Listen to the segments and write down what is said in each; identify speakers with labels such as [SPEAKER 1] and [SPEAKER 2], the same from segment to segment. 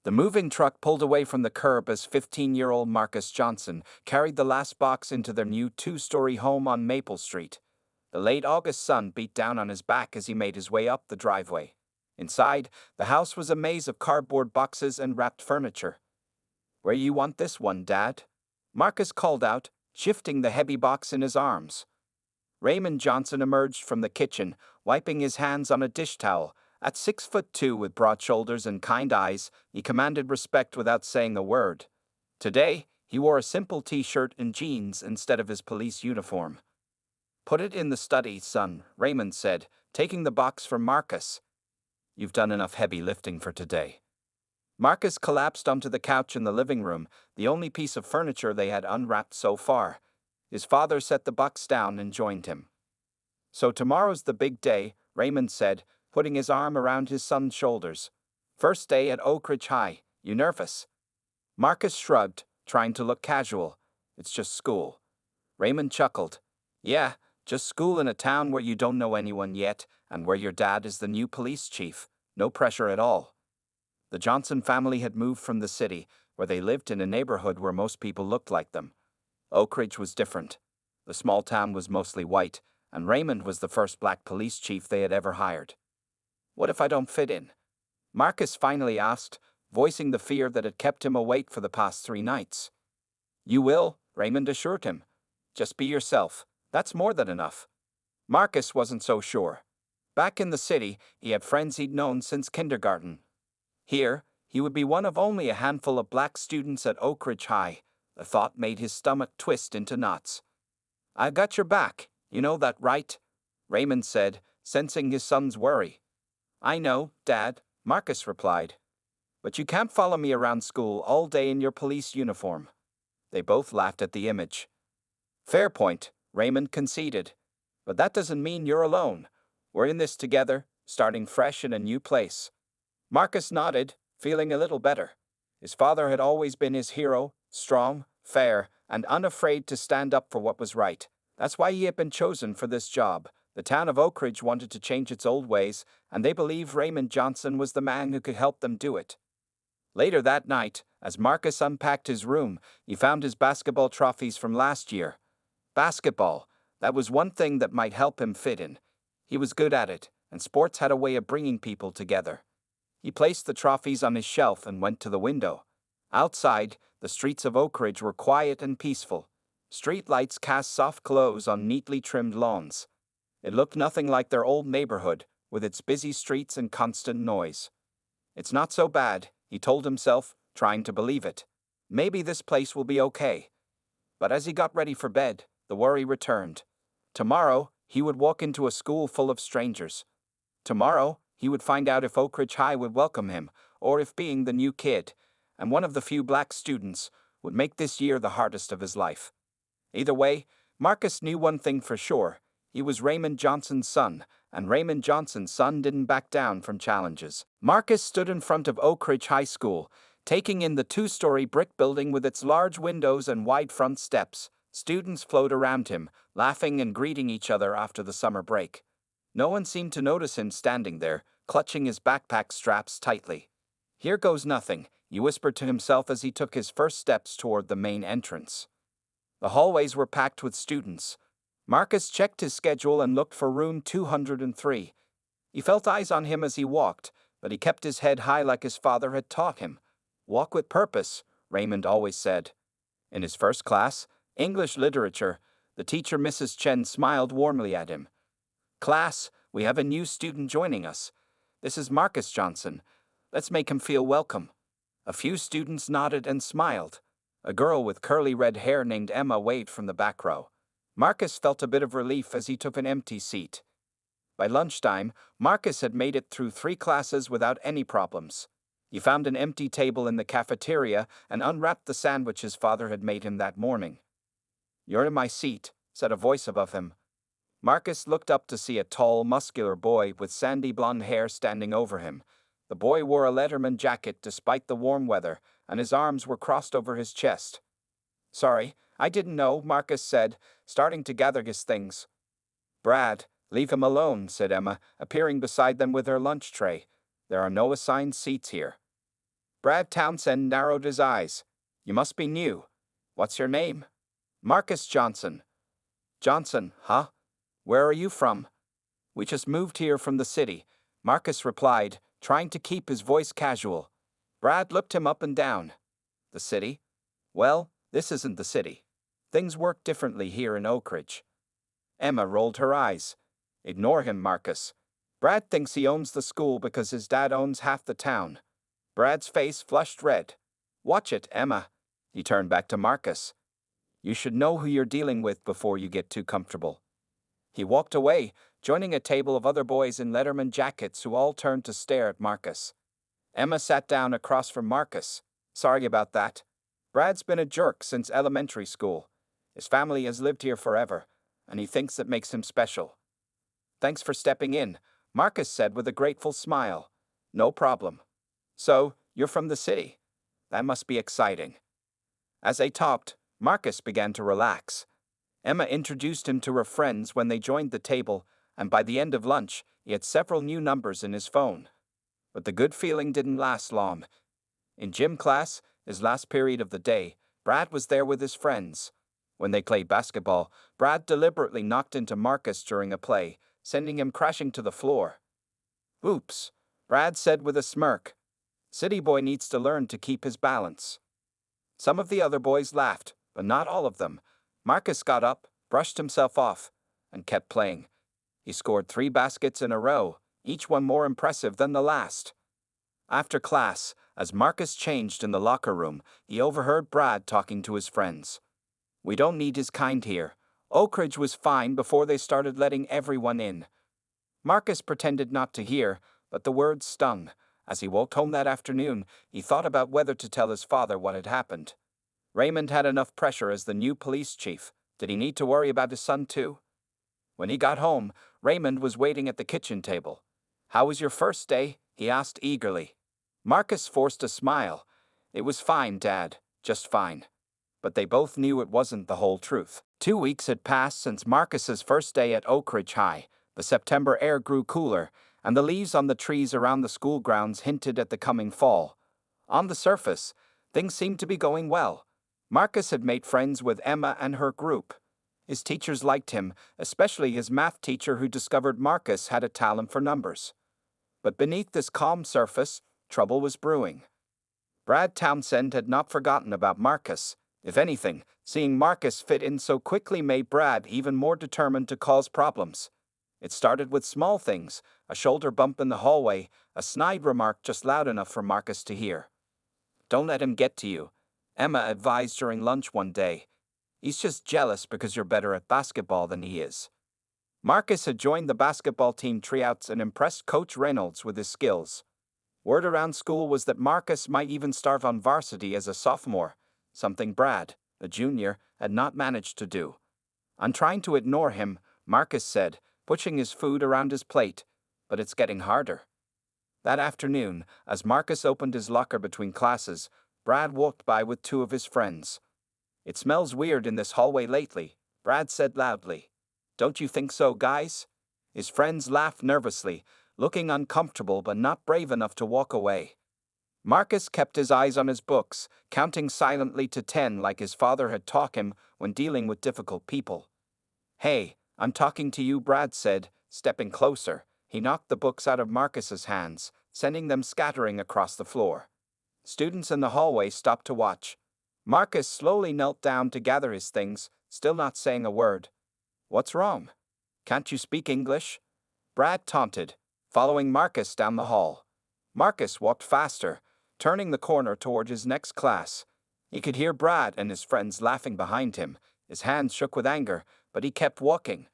[SPEAKER 1] The moving truck pulled away from the curb as 15-year-old Marcus Johnson carried the last box into their new two-story home on Maple Street. The late August sun beat down on his back as he made his way up the driveway. Inside, the house was a maze of cardboard boxes and wrapped furniture. "Where you want this one, Dad?" Marcus called out, shifting the heavy box in his arms. Raymond Johnson emerged from the kitchen, wiping his hands on a dish towel. At 6'2" with broad shoulders and kind eyes, he commanded respect without saying a word. Today, he wore a simple t-shirt and jeans instead of his police uniform. "Put it in the study, son," Raymond said, taking the box from Marcus. "You've done enough heavy lifting for today." Marcus collapsed onto the couch in the living room, the only piece of furniture they had unwrapped so far. His father set the box down and joined him. "So tomorrow's the big day," Raymond said, putting his arm around his son's shoulders. "First day at Oak Ridge High. You nervous?" Marcus shrugged, trying to look casual. "It's just school." Raymond chuckled. "Yeah, just school in a town where you don't know anyone yet, and where your dad is the new police chief. No pressure at all." The Johnson family had moved from the city, where they lived in a neighborhood where most people looked like them. Oak Ridge was different. The small town was mostly white, and Raymond was the first black police chief they had ever hired. "What if I don't fit in?" Marcus finally asked, voicing the fear that had kept him awake for the past 3 nights. "You will," Raymond assured him. "Just be yourself. That's more than enough." Marcus wasn't so sure. Back in the city, he had friends he'd known since kindergarten. Here, he would be one of only a handful of black students at Oak Ridge High. The thought made his stomach twist into knots. "I've got your back, you know that, right?" Raymond said, sensing his son's worry. "I know, Dad," Marcus replied. "But you can't follow me around school all day in your police uniform." They both laughed at the image. "Fair point," Raymond conceded. "But that doesn't mean you're alone. We're in this together, starting fresh in a new place." Marcus nodded, feeling a little better. His father had always been his hero, strong, fair, and unafraid to stand up for what was right. That's why he had been chosen for this job. The town of Oak Ridge wanted to change its old ways, and they believed Raymond Johnson was the man who could help them do it. Later that night, as Marcus unpacked his room, he found his basketball trophies from last year. Basketball, that was one thing that might help him fit in. He was good at it, and sports had a way of bringing people together. He placed the trophies on his shelf and went to the window. Outside, the streets of Oak Ridge were quiet and peaceful. Street lights cast soft glows on neatly trimmed lawns. It looked nothing like their old neighborhood, with its busy streets and constant noise. "It's not so bad," he told himself, trying to believe it. "Maybe this place will be okay." But as he got ready for bed, the worry returned. Tomorrow, he would walk into a school full of strangers. Tomorrow, he would find out if Oak Ridge High would welcome him, or if being the new kid, and one of the few black students, would make this year the hardest of his life. Either way, Marcus knew one thing for sure. He was Raymond Johnson's son, and Raymond Johnson's son didn't back down from challenges. Marcus stood in front of Oak Ridge High School, taking in the 2-story brick building with its large windows and wide front steps. Students flowed around him, laughing and greeting each other after the summer break. No one seemed to notice him standing there, clutching his backpack straps tightly. "Here goes nothing," he whispered to himself as he took his first steps toward the main entrance. The hallways were packed with students. Marcus checked his schedule and looked for room 203. He felt eyes on him as he walked, but he kept his head high like his father had taught him. "Walk with purpose," Raymond always said. In his first class, English literature, the teacher Mrs. Chen smiled warmly at him. "Class, we have a new student joining us. This is Marcus Johnson. Let's make him feel welcome." A few students nodded and smiled. A girl with curly red hair named Emma waved from the back row. Marcus felt a bit of relief as he took an empty seat. By lunchtime, Marcus had made it through 3 classes without any problems. He found an empty table in the cafeteria and unwrapped the sandwich his father had made him that morning. "You're in my seat," said a voice above him. Marcus looked up to see a tall, muscular boy with sandy blonde hair standing over him. The boy wore a Letterman jacket despite the warm weather, and his arms were crossed over his chest. "Sorry, I didn't know," Marcus said, starting to gather his things. "Brad, leave him alone," said Emma, appearing beside them with her lunch tray. "There are no assigned seats here." Brad Townsend narrowed his eyes. You must be new. What's your name? Marcus Johnson. Johnson, huh? Where are you from? We just moved here from the city, Marcus replied, trying to keep his voice casual. Brad looked him up and down. The city? Well, this isn't the city. Things work differently here in Oak Ridge. Emma rolled her eyes. Ignore him, Marcus. Brad thinks he owns the school because his dad owns half the town. Brad's face flushed red. Watch it, Emma. He turned back to Marcus. You should know who you're dealing with before you get too comfortable. He walked away, joining a table of other boys in Letterman jackets who all turned to stare at Marcus. Emma sat down across from Marcus. Sorry about that. Brad's been a jerk since elementary school. His family has lived here forever, and he thinks it makes him special. Thanks for stepping in, Marcus said with a grateful smile. No problem. So, you're from the city. That must be exciting. As they talked, Marcus began to relax. Emma introduced him to her friends when they joined the table, and by the end of lunch, he had several new numbers in his phone. But the good feeling didn't last long. In gym class, his last period of the day, Brad was there with his friends. When they played basketball, Brad deliberately knocked into Marcus during a play, sending him crashing to the floor. Oops, Brad said with a smirk. City boy needs to learn to keep his balance. Some of the other boys laughed, but not all of them. Marcus got up, brushed himself off, and kept playing. He scored 3 baskets in a row, each one more impressive than the last. After class, as Marcus changed in the locker room, he overheard Brad talking to his friends. We don't need his kind here. Oak Ridge was fine before they started letting everyone in. Marcus pretended not to hear, but the words stung. As he walked home that afternoon, he thought about whether to tell his father what had happened. Raymond had enough pressure as the new police chief. Did he need to worry about his son too? When he got home, Raymond was waiting at the kitchen table. How was your first day? He asked eagerly. Marcus forced a smile. It was fine, Dad, just fine. But they both knew it wasn't the whole truth. 2 weeks had passed since Marcus's first day at Oak Ridge High. The September air grew cooler, and the leaves on the trees around the school grounds hinted at the coming fall. On the surface, things seemed to be going well. Marcus had made friends with Emma and her group. His teachers liked him, especially his math teacher who discovered Marcus had a talent for numbers. But beneath this calm surface, trouble was brewing. Brad Townsend had not forgotten about Marcus. If anything, seeing Marcus fit in so quickly made Brad even more determined to cause problems. It started with small things, a shoulder bump in the hallway, a snide remark just loud enough for Marcus to hear. Don't let him get to you, Emma advised during lunch one day. He's just jealous because you're better at basketball than he is. Marcus had joined the basketball team tryouts and impressed Coach Reynolds with his skills. Word around school was that Marcus might even start on varsity as a sophomore, something Brad, a junior, had not managed to do. I'm trying to ignore him, Marcus said, pushing his food around his plate, but it's getting harder. That afternoon, as Marcus opened his locker between classes, Brad walked by with 2 of his friends. It smells weird in this hallway lately, Brad said loudly. Don't you think so, guys? His friends laughed nervously, looking uncomfortable but not brave enough to walk away. Marcus kept his eyes on his books, counting silently to 10 like his father had taught him when dealing with difficult people. Hey, I'm talking to you, Brad said, stepping closer. He knocked the books out of Marcus's hands, sending them scattering across the floor. Students in the hallway stopped to watch. Marcus slowly knelt down to gather his things, still not saying a word. What's wrong? Can't you speak English? Brad taunted, following Marcus down the hall. Marcus walked faster, turning the corner toward his next class. He could hear Brad and his friends laughing behind him. His hands shook with anger, but he kept walking.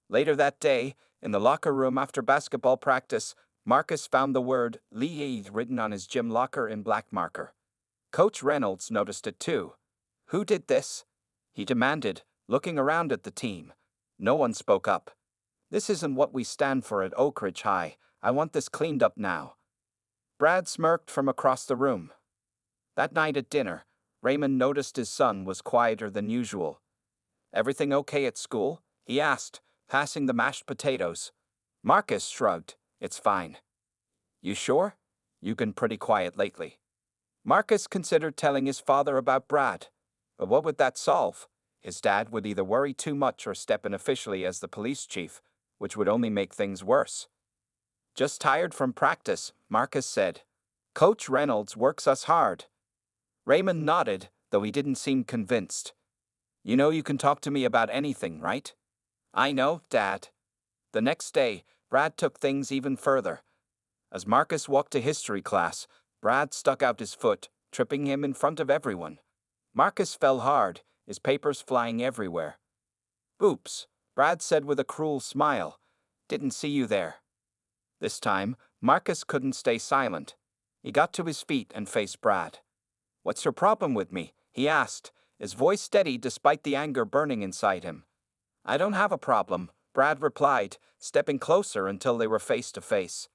[SPEAKER 1] Later that day, in the locker room after basketball practice, Marcus found the word Lee written on his gym locker in black marker. Coach Reynolds noticed it too. Who did this? He demanded, looking around at the team. No one spoke up. This isn't what we stand for at Oak Ridge High. I want this cleaned up now. Brad smirked from across the room. That night at dinner, Raymond noticed his son was quieter than usual. Everything okay at school? He asked, passing the mashed potatoes. Marcus shrugged. It's fine. You sure? You've been pretty quiet lately. Marcus considered telling his father about Brad. But what would that solve? His dad would either worry too much or step in officially as the police chief, which would only make things worse. Just tired from practice, Marcus said. Coach Reynolds works us hard. Raymond nodded, though he didn't seem convinced. You know you can talk to me about anything, right? I know, Dad. The next day, Brad took things even further. As Marcus walked to history class, Brad stuck out his foot, tripping him in front of everyone. Marcus fell hard, his papers flying everywhere. Oops, Brad said with a cruel smile. Didn't see you there. This time, Marcus couldn't stay silent. He got to his feet and faced Brad. What's your problem with me? He asked, his voice steady despite the anger burning inside him. I don't have a problem, Brad replied, stepping closer until they were face to face.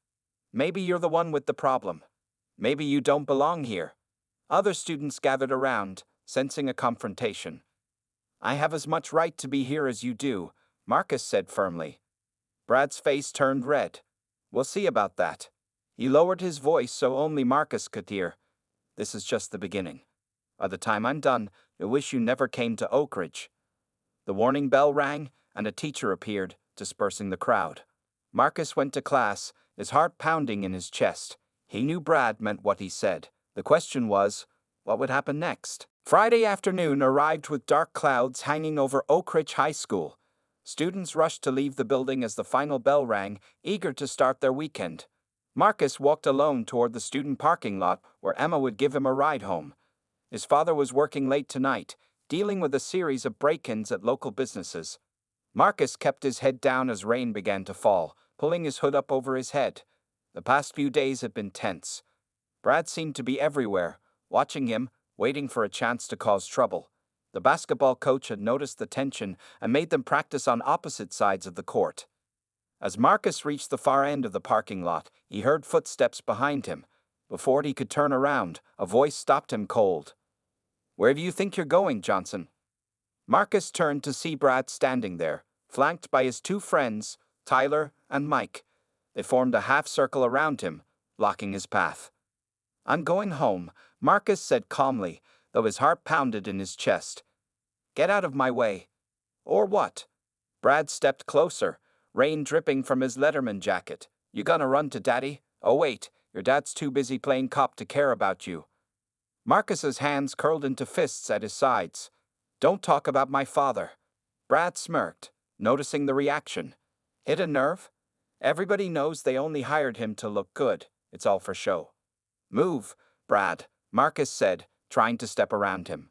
[SPEAKER 1] Maybe you're the one with the problem. Maybe you don't belong here. Other students gathered around, sensing a confrontation. I have as much right to be here as you do, Marcus said firmly. Brad's face turned red. We'll see about that. He lowered his voice so only Marcus could hear. This is just the beginning. By the time I'm done, you'll wish you never came to Oak Ridge. The warning bell rang, and a teacher appeared, dispersing the crowd. Marcus went to class, his heart pounding in his chest. He knew Brad meant what he said. The question was, what would happen next? Friday afternoon arrived with dark clouds hanging over Oak Ridge High School. Students rushed to leave the building as the final bell rang, eager to start their weekend. Marcus walked alone toward the student parking lot where Emma would give him a ride home. His father was working late tonight, dealing with a series of break-ins at local businesses. Marcus kept his head down as rain began to fall, pulling his hood up over his head. The past few days had been tense. Brad seemed to be everywhere, watching him, waiting for a chance to cause trouble. The basketball coach had noticed the tension and made them practice on opposite sides of the court. As Marcus reached the far end of the parking lot, he heard footsteps behind him. Before he could turn around, a voice stopped him cold. Where do you think you're going, Johnson? Marcus turned to see Brad standing there, flanked by his two friends, Tyler and Mike. They formed a half circle around him, blocking his path. I'm going home, Marcus said calmly, though his heart pounded in his chest. Get out of my way. Or what? Brad stepped closer, rain dripping from his Letterman jacket. You gonna run to Daddy? Oh wait, your dad's too busy playing cop to care about you. Marcus's hands curled into fists at his sides. Don't talk about my father. Brad smirked, noticing the reaction. Hit a nerve? Everybody knows they only hired him to look good. It's all for show. Move, Brad, Marcus said, trying to step around him.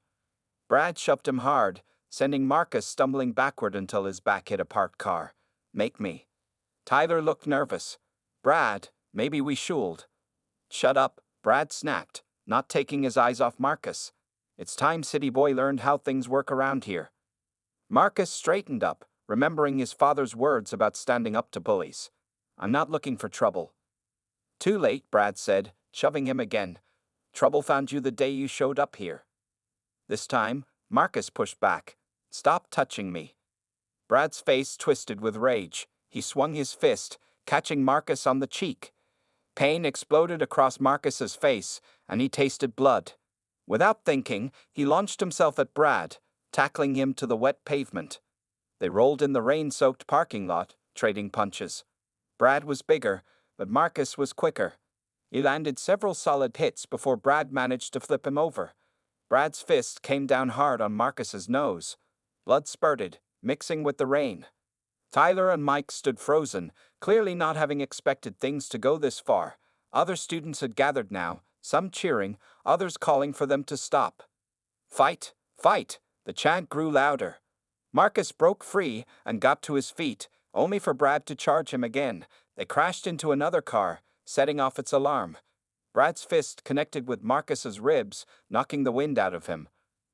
[SPEAKER 1] Brad shoved him hard, sending Marcus stumbling backward until his back hit a parked car. Make me. Tyler looked nervous. Brad, maybe we should. Shut up, Brad snapped, not taking his eyes off Marcus. It's time City Boy learned how things work around here. Marcus straightened up, remembering his father's words about standing up to bullies. I'm not looking for trouble. Too late, Brad said, shoving him again. Trouble found you the day you showed up here. This time, Marcus pushed back. Stop touching me. Brad's face twisted with rage. He swung his fist, catching Marcus on the cheek. Pain exploded across Marcus's face, and he tasted blood. Without thinking, he launched himself at Brad, tackling him to the wet pavement. They rolled in the rain-soaked parking lot, trading punches. Brad was bigger, but Marcus was quicker. He landed several solid hits before Brad managed to flip him over. Brad's fist came down hard on Marcus's nose. Blood spurted, mixing with the rain. Tyler and Mike stood frozen, clearly not having expected things to go this far. Other students had gathered now, some cheering, others calling for them to stop. Fight! Fight! The chant grew louder. Marcus broke free and got to his feet, only for Brad to charge him again. They crashed into another car, setting off its alarm. Brad's fist connected with Marcus's ribs, knocking the wind out of him.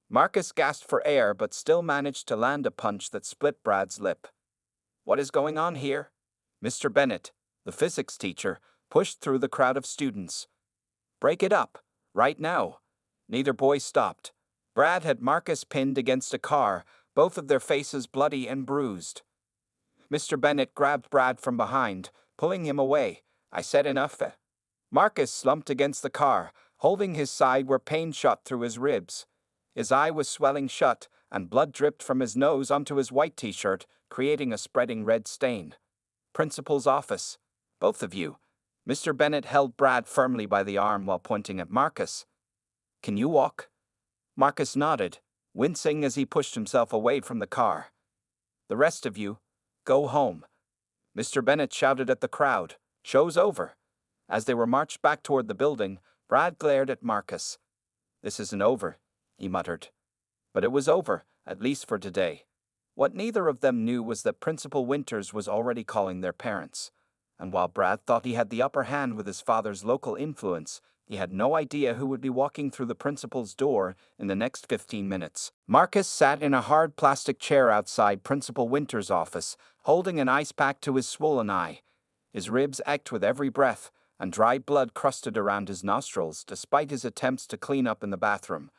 [SPEAKER 1] Marcus gasped for air but still managed to land a punch that split Brad's lip. What is going on here? Mr. Bennett, the physics teacher, pushed through the crowd of students. Break it up, right now. Neither boy stopped. Brad had Marcus pinned against a car, both of their faces bloody and bruised. Mr. Bennett grabbed Brad from behind, pulling him away. I said enough. Marcus slumped against the car, Holding his side where pain shot through his ribs. His eye was swelling shut, and blood dripped from his nose onto his white t-shirt, creating a spreading red stain. Principal's office. Both of you. Mr. Bennett held Brad firmly by the arm while pointing at Marcus. Can you walk? Marcus nodded, wincing as he pushed himself away from the car. The rest of you, go home. Mr. Bennett shouted at the crowd. Show's over. As they were marched back toward the building, Brad glared at Marcus. This isn't over, he muttered. But it was over, at least for today. What neither of them knew was that Principal Winters was already calling their parents. And while Brad thought he had the upper hand with his father's local influence, he had no idea who would be walking through the principal's door in the next 15 minutes. Marcus sat in a hard plastic chair outside Principal Winters' office, holding an ice pack to his swollen eye. His ribs ached with every breath, and dried blood crusted around his nostrils despite his attempts to clean up in the bathroom.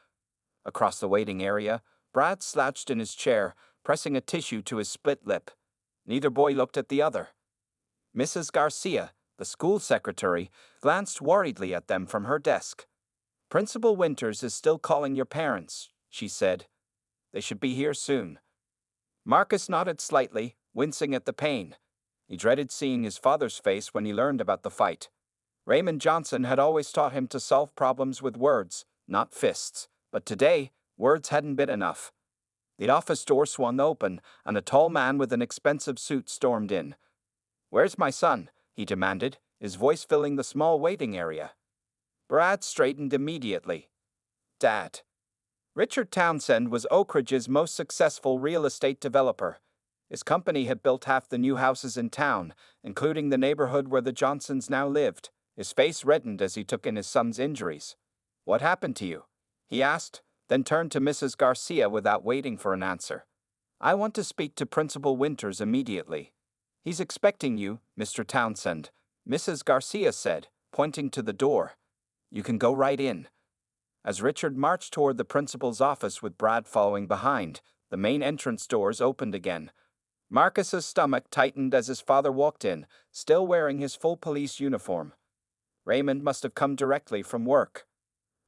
[SPEAKER 1] Across the waiting area, Brad slouched in his chair, pressing a tissue to his split lip. Neither boy looked at the other. Mrs. Garcia, the school secretary, glanced worriedly at them from her desk. Principal Winters is still calling your parents, she said. They should be here soon. Marcus nodded slightly, wincing at the pain. He dreaded seeing his father's face when he learned about the fight. Raymond Johnson had always taught him to solve problems with words, not fists, but today, words hadn't been enough. The office door swung open, and a tall man with an expensive suit stormed in. Where's my son? He demanded, his voice filling the small waiting area. Brad straightened immediately. Dad. Richard Townsend was Oak Ridge's most successful real estate developer. His company had built half the new houses in town, including the neighborhood where the Johnsons now lived. His face reddened as he took in his son's injuries. What happened to you? He asked, then turned to Mrs. Garcia without waiting for an answer. I want to speak to Principal Winters immediately. He's expecting you, Mr. Townsend, Mrs. Garcia said, pointing to the door. You can go right in. As Richard marched toward the principal's office with Brad following behind, the main entrance doors opened again. Marcus's stomach tightened as his father walked in, still wearing his full police uniform. Raymond must have come directly from work.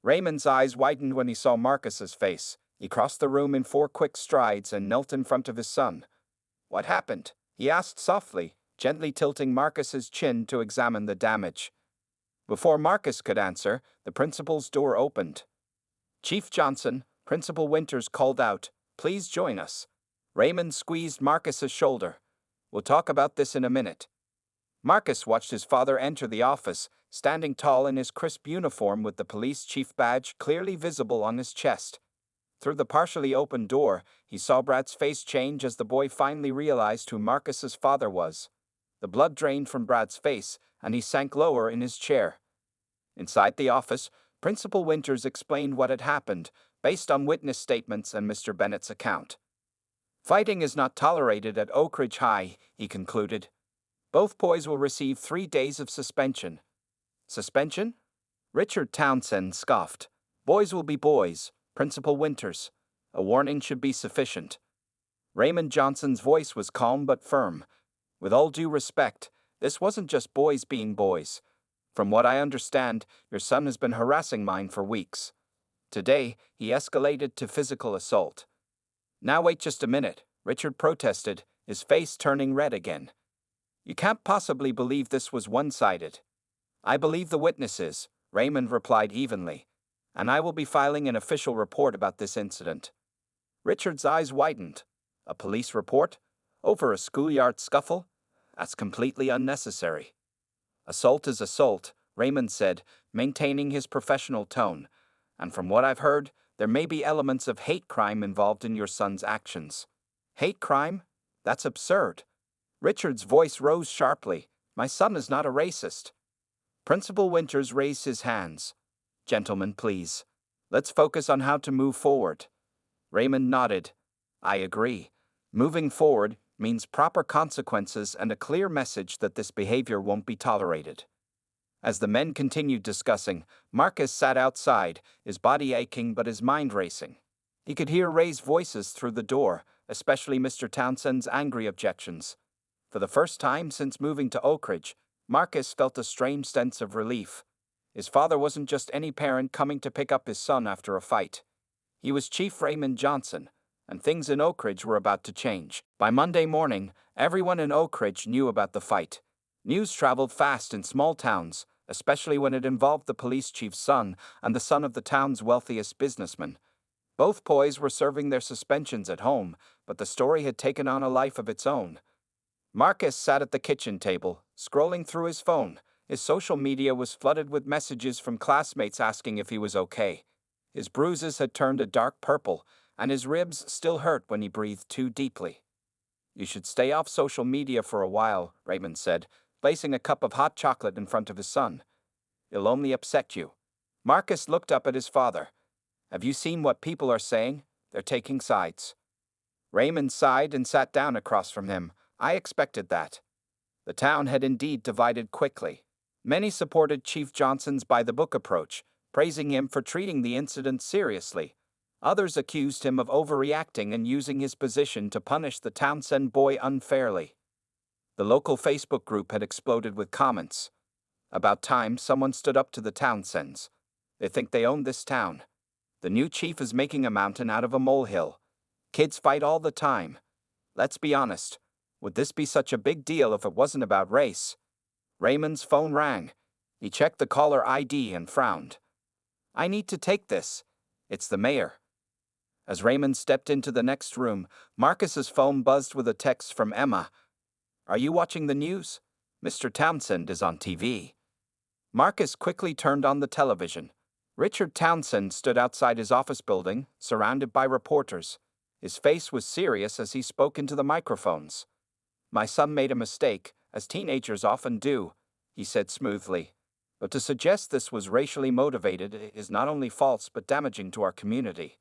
[SPEAKER 1] Raymond's eyes widened when he saw Marcus's face. He crossed the room in 4 quick strides and knelt in front of his son. What happened? He asked softly, gently tilting Marcus's chin to examine the damage. Before Marcus could answer, the principal's door opened. Chief Johnson, Principal Winters called out, please join us. Raymond squeezed Marcus's shoulder. We'll talk about this in a minute. Marcus watched his father enter the office, standing tall in his crisp uniform with the police chief badge clearly visible on his chest. Through the partially open door, he saw Brad's face change as the boy finally realized who Marcus's father was. The blood drained from Brad's face, and he sank lower in his chair. Inside the office, Principal Winters explained what had happened, based on witness statements and Mr. Bennett's account. Fighting is not tolerated at Oak Ridge High, he concluded. Both boys will receive 3 days of suspension. Suspension? Richard Townsend scoffed. Boys will be boys, Principal Winters. A warning should be sufficient. Raymond Johnson's voice was calm but firm. With all due respect, this wasn't just boys being boys. From what I understand, your son has been harassing mine for weeks. Today, he escalated to physical assault. Now wait just a minute, Richard protested, his face turning red again. You can't possibly believe this was one-sided. I believe the witnesses, Raymond replied evenly, and I will be filing an official report about this incident. Richard's eyes widened. A police report? Over a schoolyard scuffle? That's completely unnecessary. Assault is assault, Raymond said, maintaining his professional tone. And from what I've heard, there may be elements of hate crime involved in your son's actions. Hate crime? That's absurd. Richard's voice rose sharply. My son is not a racist. Principal Winters raised his hands. Gentlemen, please. Let's focus on how to move forward. Raymond nodded. I agree. Moving forward means proper consequences and a clear message that this behavior won't be tolerated. As the men continued discussing, Marcus sat outside, his body aching but his mind racing. He could hear raised voices through the door, especially Mr. Townsend's angry objections. For the first time since moving to Oak Ridge, Marcus felt a strange sense of relief. His father wasn't just any parent coming to pick up his son after a fight. He was Chief Raymond Johnson, and things in Oak Ridge were about to change. By Monday morning, everyone in Oak Ridge knew about the fight. News traveled fast in small towns, especially when it involved the police chief's son and the son of the town's wealthiest businessman. Both boys were serving their suspensions at home, but the story had taken on a life of its own. Marcus sat at the kitchen table, scrolling through his phone. His social media was flooded with messages from classmates asking if he was okay. His bruises had turned a dark purple, and his ribs still hurt when he breathed too deeply. "You should stay off social media for a while," Raymond said, placing a cup of hot chocolate in front of his son. "It'll only upset you." Marcus looked up at his father. "Have you seen what people are saying? They're taking sides." Raymond sighed and sat down across from him. "I expected that." The town had indeed divided quickly. Many supported Chief Johnson's by-the-book approach, praising him for treating the incident seriously. Others accused him of overreacting and using his position to punish the Townsend boy unfairly. The local Facebook group had exploded with comments. About time someone stood up to the Townsends. They think they own this town. The new chief is making a mountain out of a molehill. Kids fight all the time. Let's be honest. Would this be such a big deal if it wasn't about race? Raymond's phone rang. He checked the caller ID and frowned. "I need to take this. It's the mayor." As Raymond stepped into the next room, Marcus's phone buzzed with a text from Emma. "Are you watching the news? Mr. Townsend is on TV." Marcus quickly turned on the television. Richard Townsend stood outside his office building, surrounded by reporters. His face was serious as he spoke into the microphones. "My son made a mistake, as teenagers often do," he said smoothly. "But to suggest this was racially motivated is not only false but damaging to our community.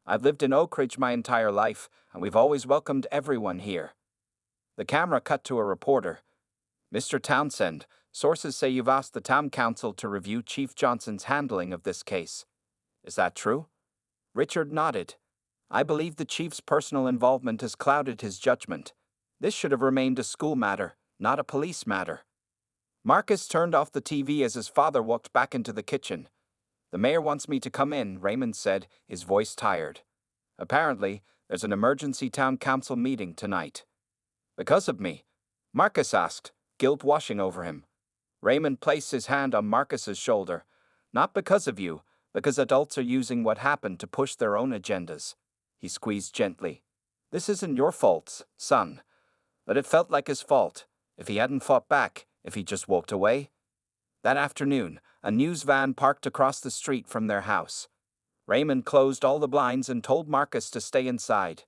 [SPEAKER 1] I've lived in Oak Ridge my entire life, and we've always welcomed everyone here." The camera cut to a reporter. "Mr. Townsend, sources say you've asked the town council to review Chief Johnson's handling of this case. Is that true?" Richard nodded. "I believe the chief's personal involvement has clouded his judgment. This should have remained a school matter, not a police matter." Marcus turned off the TV as his father walked back into the kitchen. "The mayor wants me to come in," Raymond said, his voice tired. "Apparently, there's an emergency town council meeting tonight." "Because of me?" Marcus asked, guilt washing over him. Raymond placed his hand on Marcus's shoulder. "Not because of you, because adults are using what happened to push their own agendas." He squeezed gently. "This isn't your fault, son." But it felt like his fault. If he hadn't fought back, if he just walked away. That afternoon, a news van parked across the street from their house. Raymond closed all the blinds and told Marcus to stay inside.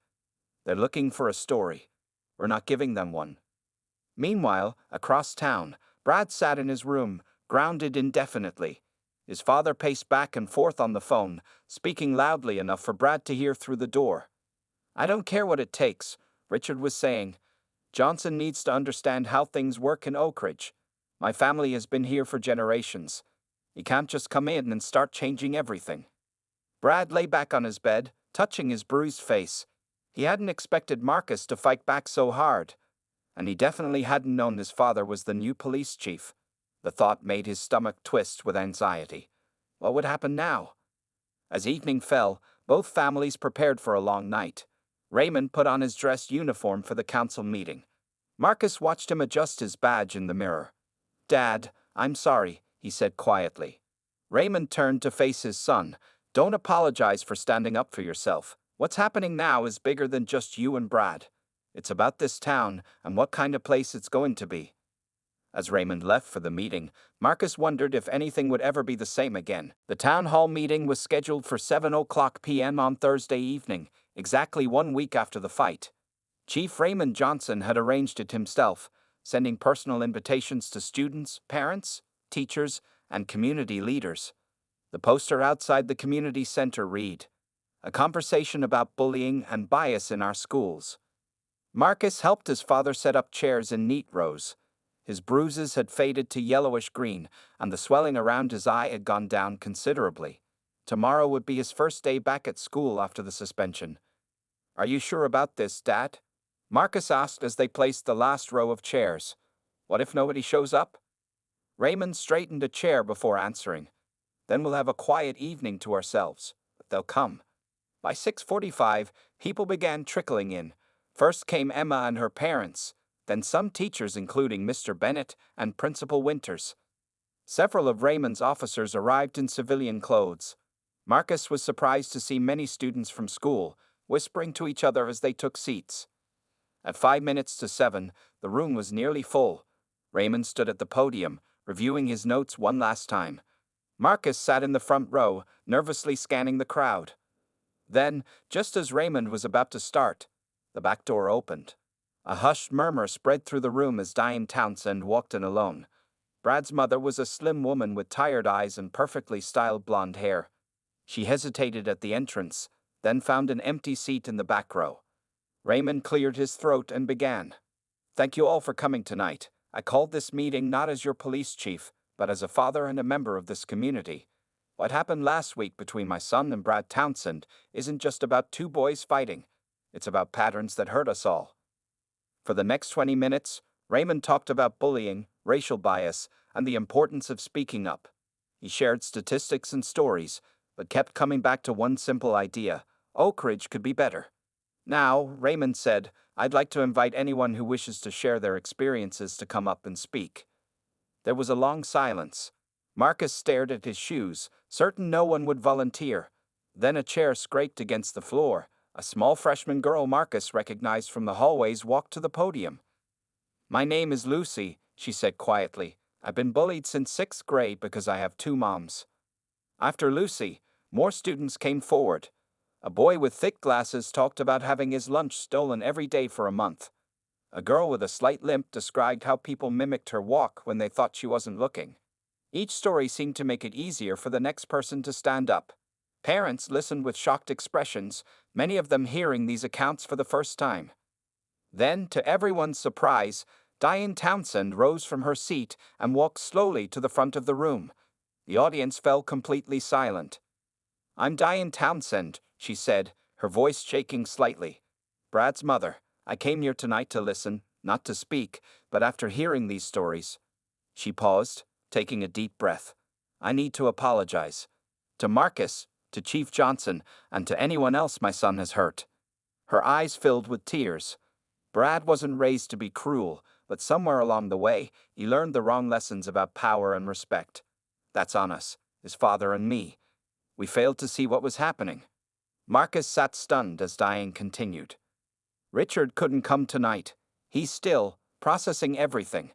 [SPEAKER 1] "They're looking for a story. We're not giving them one." Meanwhile, across town, Brad sat in his room, grounded indefinitely. His father paced back and forth on the phone, speaking loudly enough for Brad to hear through the door. "I don't care what it takes," Richard was saying. "Johnson needs to understand how things work in Oak Ridge. My family has been here for generations. He can't just come in and start changing everything." Brad lay back on his bed, touching his bruised face. He hadn't expected Marcus to fight back so hard. And he definitely hadn't known his father was the new police chief. The thought made his stomach twist with anxiety. What would happen now? As evening fell, both families prepared for a long night. Raymond put on his dress uniform for the council meeting. Marcus watched him adjust his badge in the mirror. "Dad, I'm sorry," he said quietly. Raymond turned to face his son. "Don't apologize for standing up for yourself. What's happening now is bigger than just you and Brad. It's about this town and what kind of place it's going to be." As Raymond left for the meeting, Marcus wondered if anything would ever be the same again. The town hall meeting was scheduled for 7:00 p.m. on Thursday evening, exactly 1 week after the fight. Chief Raymond Johnson had arranged it himself, sending personal invitations to students, parents, teachers, and community leaders. The poster outside the community center read, "A conversation about bullying and bias in our schools." Marcus helped his father set up chairs in neat rows. His bruises had faded to yellowish green, and the swelling around his eye had gone down considerably. Tomorrow would be his first day back at school after the suspension. "Are you sure about this, Dad?" Marcus asked as they placed the last row of chairs. "What if nobody shows up?" Raymond straightened a chair before answering. Then we'll have a quiet evening to ourselves. But they'll come. By 6:45, people began trickling in. First came Emma and her parents, then some teachers including Mr. Bennett and Principal Winters. Several of Raymond's officers arrived in civilian clothes. Marcus was surprised to see many students from school, whispering to each other as they took seats. At 5 minutes to 7, the room was nearly full. Raymond stood at the podium, reviewing his notes one last time. Marcus sat in the front row, nervously scanning the crowd. Then, just as Raymond was about to start, the back door opened. A hushed murmur spread through the room as Diane Townsend walked in alone. Brad's mother was a slim woman with tired eyes and perfectly styled blonde hair. She hesitated at the entrance, then found an empty seat in the back row. Raymond cleared his throat and began. "Thank you all for coming tonight. I called this meeting not as your police chief, but as a father and a member of this community. What happened last week between my son and Brad Townsend isn't just about two boys fighting. It's about patterns that hurt us all." For the next 20 minutes, Raymond talked about bullying, racial bias, and the importance of speaking up. He shared statistics and stories, but kept coming back to one simple idea: Oak Ridge could be better. "Now," Raymond said, "I'd like to invite anyone who wishes to share their experiences to come up and speak." There was a long silence. Marcus stared at his shoes, certain no one would volunteer. Then a chair scraped against the floor. A small freshman girl Marcus recognized from the hallways walked to the podium. "My name is Lucy," she said quietly. "I've been bullied since 6th grade because I have two moms." After Lucy, more students came forward. A boy with thick glasses talked about having his lunch stolen every day for a month. A girl with a slight limp described how people mimicked her walk when they thought she wasn't looking. Each story seemed to make it easier for the next person to stand up. Parents listened with shocked expressions, many of them hearing these accounts for the first time. Then, to everyone's surprise, Diane Townsend rose from her seat and walked slowly to the front of the room. The audience fell completely silent. "I'm Diane Townsend," she said, her voice shaking slightly. "Brad's mother. I came here tonight to listen, not to speak, but after hearing these stories..." She paused, taking a deep breath. "I need to apologize. To Marcus, to Chief Johnson, and to anyone else my son has hurt." Her eyes filled with tears. Brad wasn't raised to be cruel, but somewhere along the way, he learned the wrong lessons about power and respect. That's on us, his father and me. We failed to see what was happening. Marcus sat stunned as Diane continued. "Richard couldn't come tonight. He's still processing everything.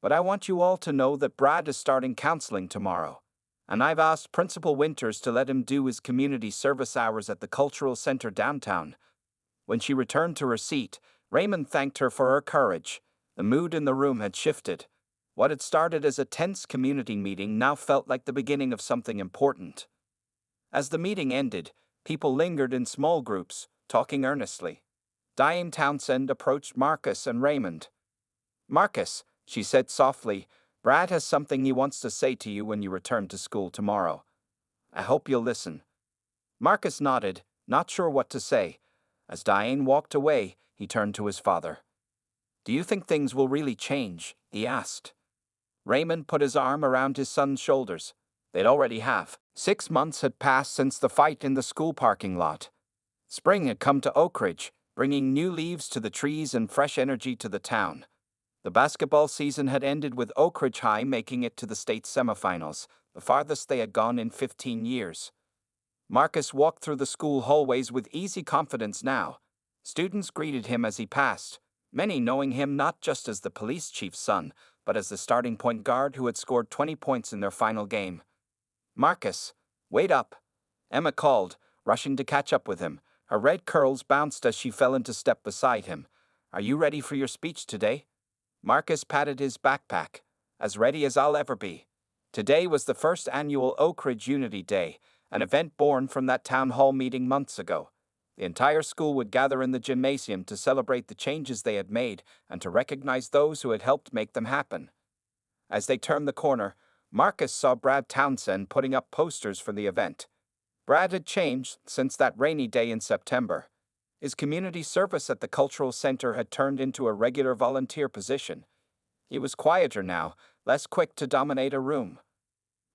[SPEAKER 1] But I want you all to know that Brad is starting counseling tomorrow. And I've asked Principal Winters to let him do his community service hours at the Cultural Center downtown." When she returned to her seat, Raymond thanked her for her courage. The mood in the room had shifted. What had started as a tense community meeting now felt like the beginning of something important. As the meeting ended, people lingered in small groups, talking earnestly. Diane Townsend approached Marcus and Raymond. "Marcus," she said softly, "Brad has something he wants to say to you when you return to school tomorrow. I hope you'll listen." Marcus nodded, not sure what to say. As Diane walked away, he turned to his father. "Do you think things will really change?" he asked. Raymond put his arm around his son's shoulders. They'd already have. 6 months had passed since the fight in the school parking lot. Spring had come to Oak Ridge, bringing new leaves to the trees and fresh energy to the town. The basketball season had ended with Oak Ridge High making it to the state semifinals, the farthest they had gone in 15 years. Marcus walked through the school hallways with easy confidence now. Students greeted him as he passed, many knowing him not just as the police chief's son, but as the starting point guard who had scored 20 points in their final game. "Marcus, wait up," Emma called, rushing to catch up with him. Her red curls bounced as she fell into step beside him. "Are you ready for your speech today?" Marcus patted his backpack. "As ready as I'll ever be." Today was the first annual Oak Ridge Unity Day, an event born from that town hall meeting months ago. The entire school would gather in the gymnasium to celebrate the changes they had made and to recognize those who had helped make them happen. As they turned the corner, Marcus saw Brad Townsend putting up posters for the event. Brad had changed since that rainy day in September. His community service at the Cultural Center had turned into a regular volunteer position. He was quieter now, less quick to dominate a room.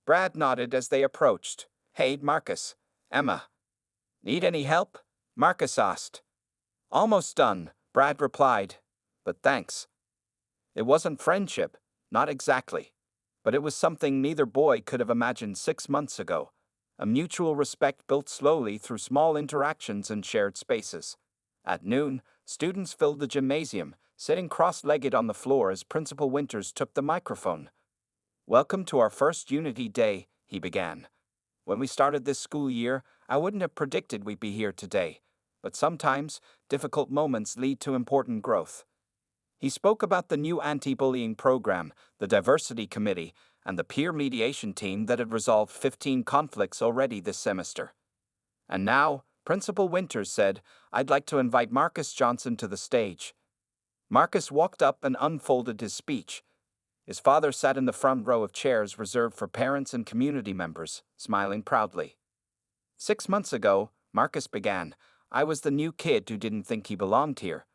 [SPEAKER 1] Brad nodded as they approached. Hey, Marcus. Emma. Need any help? Marcus asked. Almost done, Brad replied. But thanks. It wasn't friendship, not exactly. But it was something neither boy could have imagined 6 months ago. A mutual respect built slowly through small interactions and shared spaces. At noon, students filled the gymnasium, sitting cross-legged on the floor as Principal Winters took the microphone. Welcome to our first Unity Day, he began. When we started this school year, I wouldn't have predicted we'd be here today. But sometimes, difficult moments lead to important growth. He spoke about the new anti-bullying program, the diversity committee, and the peer mediation team that had resolved 15 conflicts already this semester. And now, Principal Winters said, I'd like to invite Marcus Johnson to the stage. Marcus walked up and unfolded his speech. His father sat in the front row of chairs reserved for parents and community members, smiling proudly. 6 months ago, Marcus began, I was the new kid who didn't think he belonged here.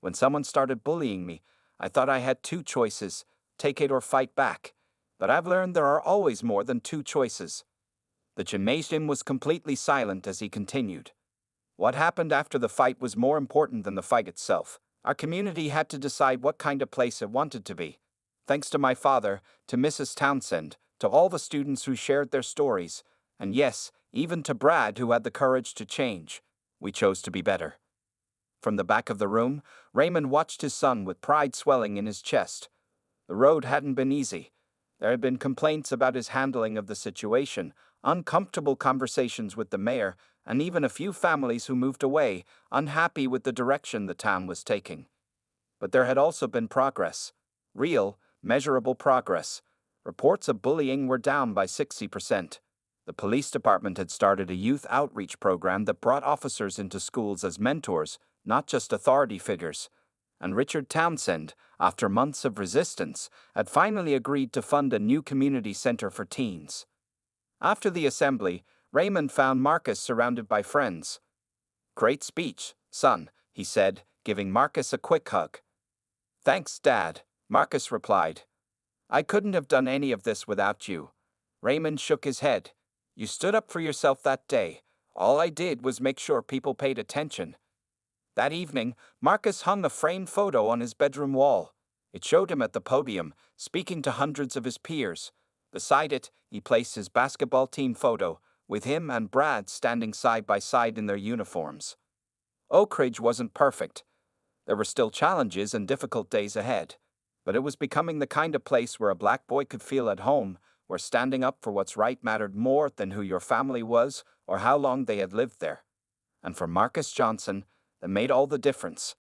[SPEAKER 1] When someone started bullying me, I thought I had 2 choices, take it or fight back. But I've learned there are always more than 2 choices. The gymnasium was completely silent as he continued. What happened after the fight was more important than the fight itself. Our community had to decide what kind of place it wanted to be. Thanks to my father, to Mrs. Townsend, to all the students who shared their stories, and yes, even to Brad who had the courage to change, we chose to be better. From the back of the room, Raymond watched his son with pride swelling in his chest. The road hadn't been easy. There had been complaints about his handling of the situation, uncomfortable conversations with the mayor, and even a few families who moved away, unhappy with the direction the town was taking. But there had also been progress. Real, measurable progress. Reports of bullying were down by 60%. The police department had started a youth outreach program that brought officers into schools as mentors, not just authority figures. And Richard Townsend, after months of resistance, had finally agreed to fund a new community center for teens. After the assembly, Raymond found Marcus surrounded by friends. Great speech, son, he said, giving Marcus a quick hug. Thanks, Dad, Marcus replied. I couldn't have done any of this without you. Raymond shook his head. You stood up for yourself that day. All I did was make sure people paid attention. That evening, Marcus hung a framed photo on his bedroom wall. It showed him at the podium, speaking to hundreds of his peers. Beside it, he placed his basketball team photo, with him and Brad standing side by side in their uniforms. Oak Ridge wasn't perfect. There were still challenges and difficult days ahead. But it was becoming the kind of place where a black boy could feel at home, where standing up for what's right mattered more than who your family was or how long they had lived there. And for Marcus Johnson, that made all the difference.